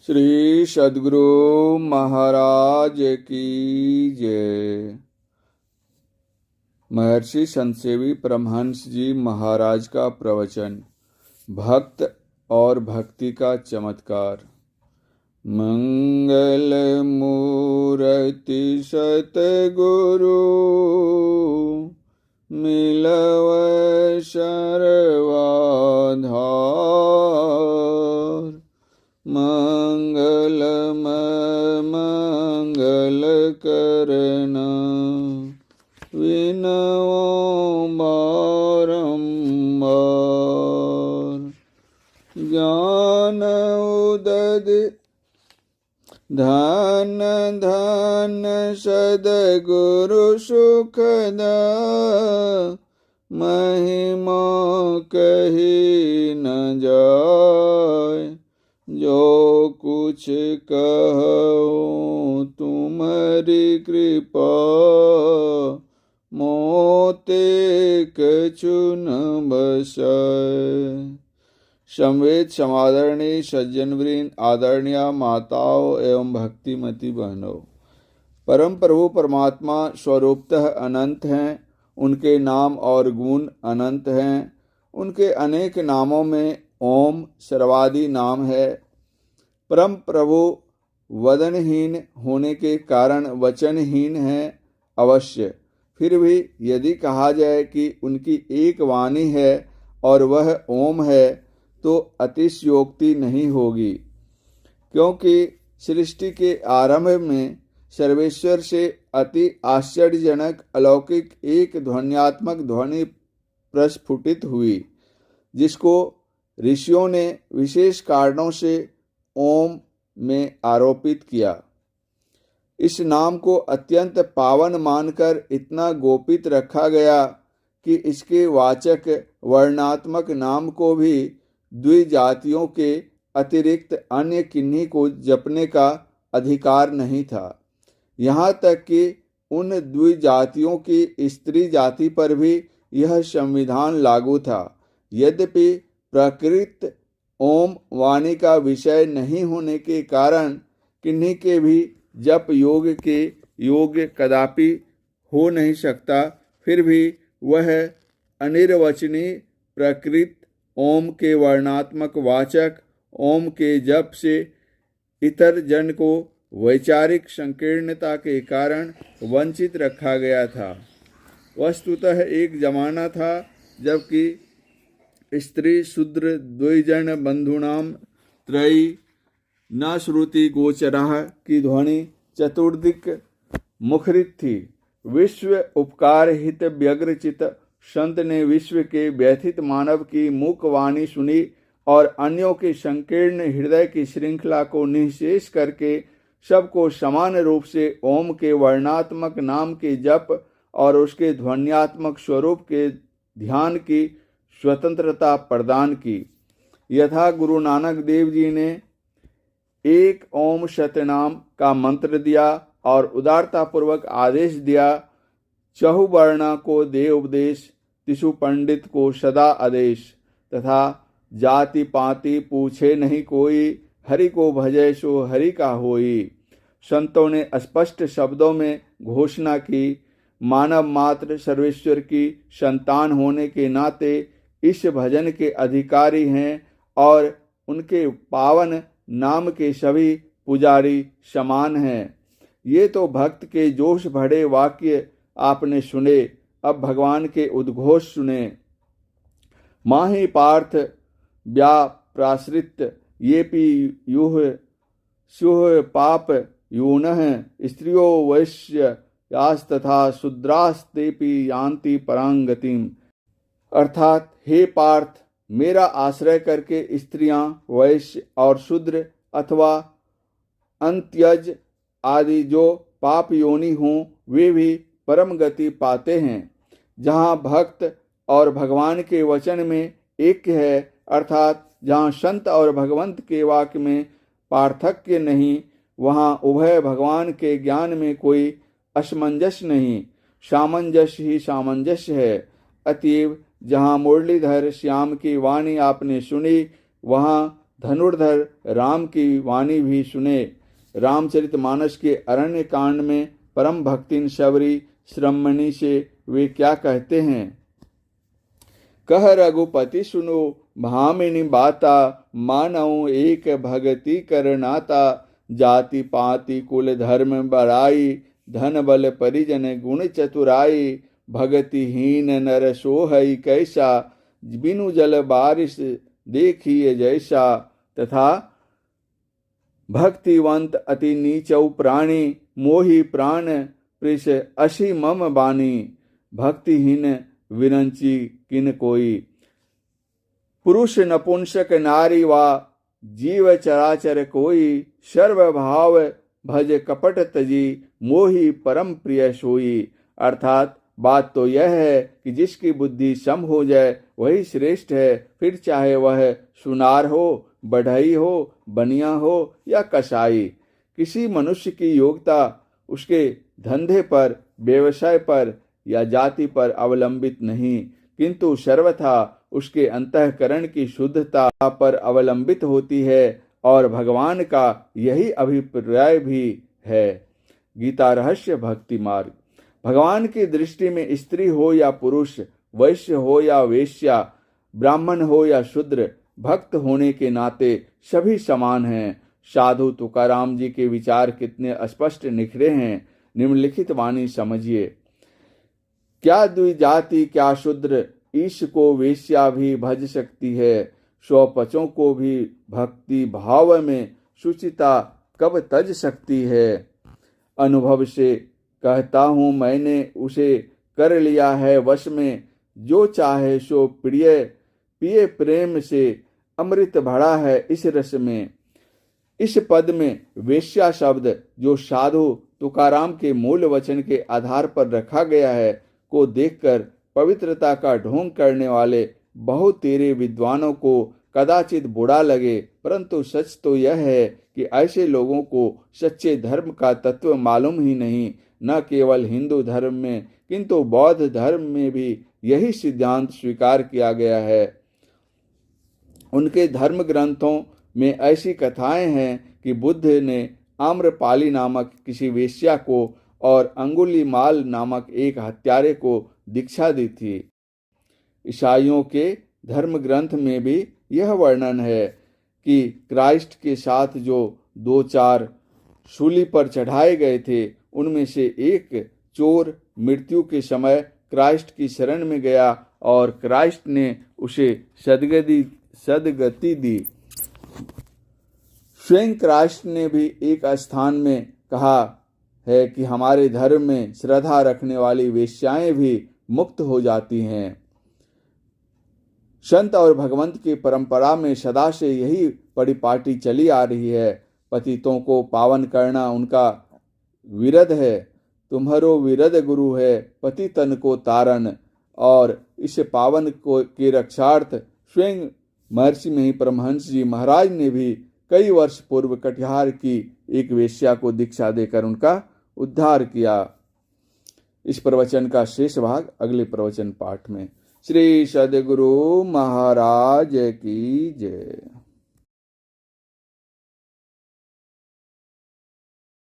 श्री सद्गुरु महाराज की जय। महर्षि संतसेवी परमहंस जी महाराज का प्रवचन। भक्त और भक्ति का चमत्कार। मंगल मूर्ति सतगुरु मिलव सर्वाधार। मंगल करना विनवो बारंबार। ज्ञान उदद धन धन सद्गुरु सुखदा। महिमा कही न जाय जो कुछ कहो तुम्हारी कृपा। मोते कछु न बसाए। समवेत समादरणीय सज्जनवृंद, आदरणीय माताओं एवं भक्तिमती बहनों, परम प्रभु परमात्मा स्वरूपतः अनंत हैं। उनके नाम और गुण अनंत हैं। उनके अनेक नामों में ओम सर्वादि नाम है। परम प्रभु वदनहीन होने के कारण वचनहीन है अवश्य। फिर भी यदि कहा जाए कि उनकी एक वाणी है और वह ओम है तो अतिशयोक्ति नहीं होगी, क्योंकि सृष्टि के आरंभ में सर्वेश्वर से अति आश्चर्यजनक अलौकिक एक ध्वन्यात्मक ध्वनि प्रस्फुटित हुई, जिसको ऋषियों ने विशेष कारणों से ओम में आरोपित किया। इस नाम को अत्यंत पावन मानकर इतना गोपित रखा गया कि इसके वाचक वर्णात्मक नाम को भी द्विजातियों के अतिरिक्त अन्य किन्हीं को जपने का अधिकार नहीं था। यहाँ तक कि उन द्विजातियों की स्त्री जाति पर भी यह संविधान लागू था। यद्यपि प्रकृत ओम वाणी का विषय नहीं होने के कारण किन्हीं के भी जप योग के योग्य कदापि हो नहीं सकता, फिर भी वह अनिर्वचनीय प्रकृत ओम के वर्णात्मक वाचक ओम के जप से इतर जन को वैचारिक संकीर्णता के कारण वंचित रखा गया था। वस्तुतः एक जमाना था जबकि स्त्री शूद्र द्विजन बंधुनाम त्रयी न श्रुति गोचराः की ध्वनि चतुर्दिक मुखरित थी। विश्व उपकार हित व्यग्रचित संत ने विश्व के व्यथित मानव की मूक वाणी सुनी और अन्यों के संकीर्ण हृदय की श्रृंखला को निःशेष करके सबको समान रूप से ओम के वर्णात्मक नाम के जप और उसके ध्वन्यात्मक स्वरूप के ध्यान की स्वतंत्रता प्रदान की। यथा गुरु नानक देव जी ने एक ओम शतनाम का मंत्र दिया और उदारता पूर्वक आदेश दिया, चहुवर्णा को दे उपदेश, तिसु पंडित को सदा आदेश, तथा जाति पाति पूछे नहीं कोई, हरि को भजै सो हरि का होई। संतों ने स्पष्ट शब्दों में घोषणा की, मानव मात्र सर्वेश्वर की संतान होने के नाते इस भजन के अधिकारी हैं और उनके पावन नाम के सभी पुजारी समान हैं। ये तो भक्त के जोश भरे वाक्य आपने सुने, अब भगवान के उद्घोष सुने। माहि पार्थ व्याप्राश्रित येपि युह सुह पाप यूनः स्त्रियो वैश्यास्तथा शूद्रास्तेपि यान्ति परांगतिम। अर्थात हे पार्थ, मेरा आश्रय करके स्त्रियां, वैश्य और शूद्र अथवा अंत्यज आदि जो पाप योनि हों वे भी परम गति पाते हैं। जहाँ भक्त और भगवान के वचन में ऐक्य है, अर्थात जहाँ संत और भगवंत के वाक्य में पार्थक्य नहीं, वहाँ उभय भगवान के ज्ञान में कोई असमंजस्य नहीं, सामंजस्य ही सामंजस्य है। अतएव जहाँ मुरलीधर श्याम की वाणी आपने सुनी, वहाँ धनुर्धर राम की वाणी भी सुने। रामचरितमानस के अरण्य कांड में परम भक्तिन शबरी श्रमणि से वे क्या कहते हैं। कह रघुपति सुनो भामिनी बाता, मानऊ एक भगति करनाता। जाति पाति कुल धर्म बड़ाई, धन बल परिजन गुण चतुराई। भगतिहीन नर सोहई कैसा, बिनु जल बारिश देखिए जैसा। तथा भक्तिवंत अति नीचौ प्राणी, मोहि प्राण प्रिस असी मम बानी। भक्तिहीन विरंची किन कोई, पुरुष नपुंसक नारी वा जीव चराचर कोई। सर्वभाव भज कपट तजी, मोहि परम प्रिय सोई। अर्थात बात तो यह है कि जिसकी बुद्धि सम हो जाए वही श्रेष्ठ है, फिर चाहे वह सुनार हो, बढ़ई हो, बनिया हो या कसाई। किसी मनुष्य की योग्यता उसके धंधे पर, व्यवसाय पर या जाति पर अवलंबित नहीं, किंतु सर्वथा उसके अंतःकरण की शुद्धता पर अवलंबित होती है, और भगवान का यही अभिप्राय भी है। गीता रहस्य भक्ति मार्ग। भगवान की दृष्टि में स्त्री हो या पुरुष, वैश्य हो या वेश्या, ब्राह्मण हो या शूद्र, भक्त होने के नाते सभी समान हैं। साधु तुकाराम जी के विचार कितने स्पष्ट निखरे हैं। निम्नलिखित वाणी समझिए। क्या द्विजाति क्या शूद्र, ईश को वेश्या भी भज सकती है। स्वपचों को भी भक्ति भाव में शुचिता कब तज सकती है। अनुभव से कहता हूँ मैंने उसे कर लिया है वश में, जो चाहे सो प्रिय पिए प्रेम से, अमृत भरा है इस रस में। इस पद में वेश्या शब्द जो साधु तुकाराम के मूल वचन के आधार पर रखा गया है को देखकर पवित्रता का ढोंग करने वाले बहुत तेरे विद्वानों को कदाचित बुरा लगे, परंतु सच तो यह है कि ऐसे लोगों को सच्चे धर्म का तत्व मालूम ही नहीं। न केवल हिंदू धर्म में किंतु बौद्ध धर्म में भी यही सिद्धांत स्वीकार किया गया है। उनके धर्म ग्रंथों में ऐसी कथाएं हैं कि बुद्ध ने आम्रपाली नामक किसी वेश्या को और अंगुलीमाल नामक एक हत्यारे को दीक्षा दी थी। ईसाइयों के धर्म ग्रंथ में भी यह वर्णन है कि क्राइस्ट के साथ जो 2-4 सूली पर चढ़ाए गए थे, उनमें से एक चोर मृत्यु के समय क्राइस्ट की शरण में गया और क्राइस्ट ने उसे सदगति दी। स्वयं क्राइस्ट ने भी एक स्थान में कहा है कि हमारे धर्म में श्रद्धा रखने वाली वेश्याएं भी मुक्त हो जाती हैं। संत और भगवंत की परंपरा में सदा से यही परिपाटी चली आ रही है। पतितों को पावन करना उनका विरध है। तुम्हारो विरध गुरु है पति तन को तारन। और इस पावन को के रक्षार्थ स्वयं महर्षि में ही परमहंस जी महाराज ने भी कई वर्ष पूर्व कटिहार की एक वेश्या को दीक्षा देकर उनका उद्धार किया। इस प्रवचन का शेष भाग अगले प्रवचन पाठ में। श्री सद्गुरु महाराज की जय।